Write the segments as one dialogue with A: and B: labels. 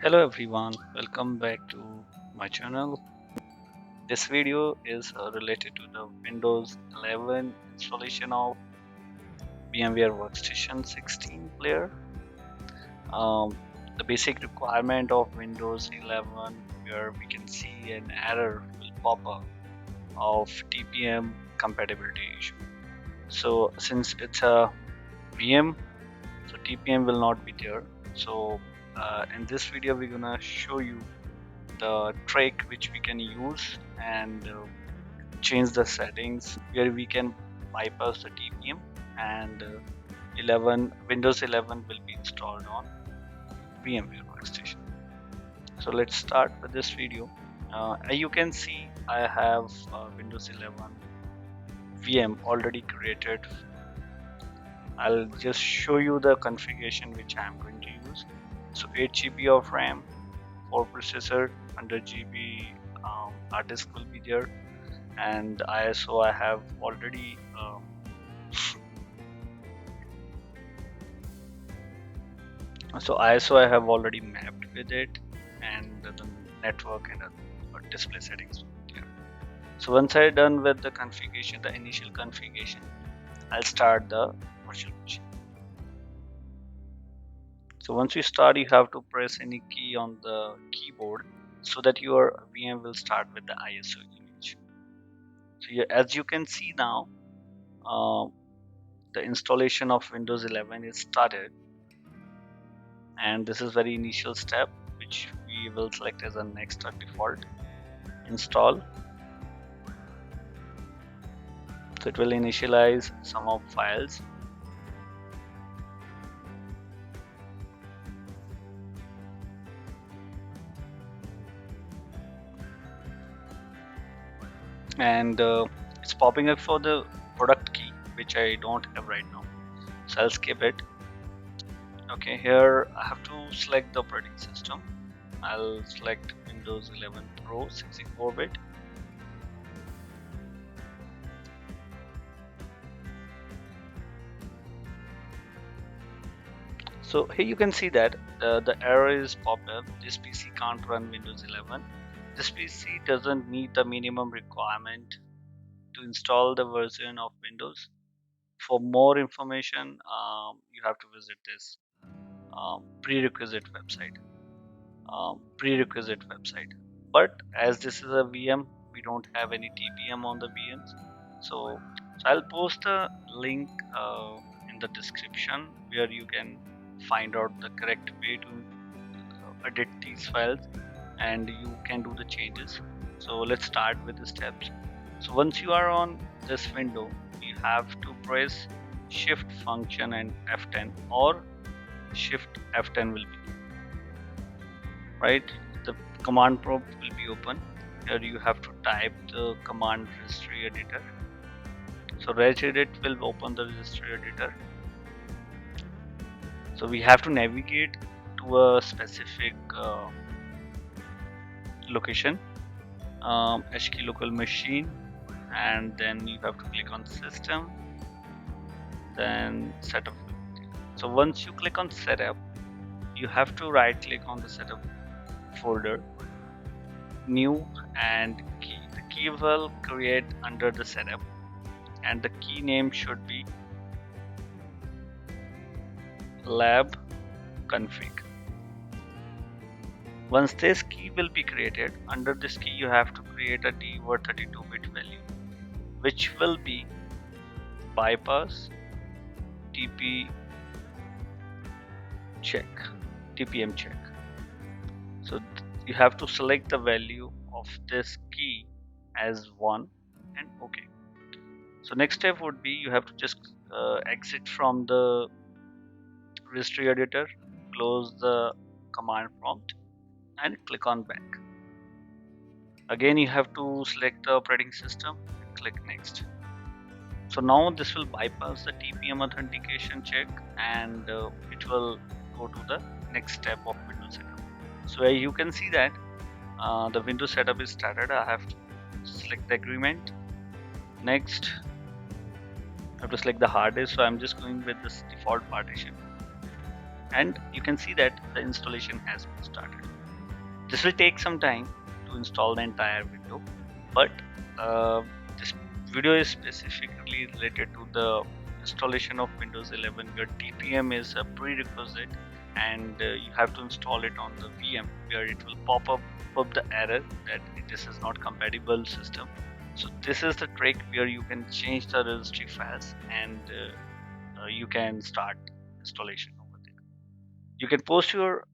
A: Hello everyone, welcome back to my channel. This video is related to the Windows 11 installation of VMware Workstation 16 player. The basic requirement of Windows 11 where we can see an error will pop up of TPM compatibility issue. So since it's a VM, so TPM will not be there. So in this video we're gonna show you the trick which we can use and change the settings where we can bypass the TPM and Windows 11 will be installed on VMware Workstation. So let's start with this video. As you can see, I have Windows 11 VM already created. I'll just show you the configuration which I'm going to use. So 8 GB of RAM, 4 processor, 100 GB hard disk will be there, and ISO I have already mapped with it, and the network and display settings will be there. So once I'm done with the configuration, the initial configuration, I'll start the virtual machine. So once you start, you have to press any key on the keyboard so that your VM will start with the ISO image. So as you can see now, the installation of Windows 11 is started, and this is very initial step which we will select as a next or default install. So it will initialize some of files. And it's popping up for the product key which I don't have right now, so I'll skip it. Okay, here I have to select the operating system. I'll select Windows 11 Pro 64-bit. So here you can see that the error is popped up. This PC can't run Windows 11. This PC doesn't meet the minimum requirement to install the version of Windows. For more information, you have to visit this prerequisite website. But as this is a VM, we don't have any TPM on the VMs. So I'll post a link in the description where you can find out the correct way to edit these files and you can do the changes. So let's start with the steps. So once you are on this window, you have to press shift function and F10, or shift F10 will be right. The command prompt will be open. Here you have to type the command registry editor. So regedit will open the registry editor. So we have to navigate to a specific location, HK local machine, and then you have to click on system, then setup. So once you click on setup, you have to right click on the setup folder, new, and key. The key will create under the setup, and the key name should be LabConfig. Once this key will be created, under this key you have to create a DWORD 32-bit value, which will be bypass TPM check. So you have to select the value of this key as 1 and OK. So next step would be you have to just exit from the registry editor, close the command prompt, and click on back. Again you have to select the operating system and click next. So now this will bypass the TPM authentication check, and it will go to the next step of Windows setup. So you can see that the Windows setup is started. I have to select the agreement. Next, I have to select the hard disk. So I'm just going with this default partition, and you can see that the installation has been started. This will take some time to install the entire window, but uh, this video is specifically related to the installation of Windows 11, where TPM is a prerequisite, and you have to install it on the VM, where it will pop up the error that this is not compatible system. So this is the trick where you can change the registry files, and you can start installation over there. You can post your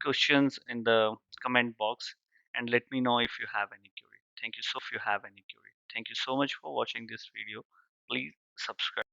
A: questions in the comment box and let me know if you have any query. Thank you so much for watching this video. Please subscribe.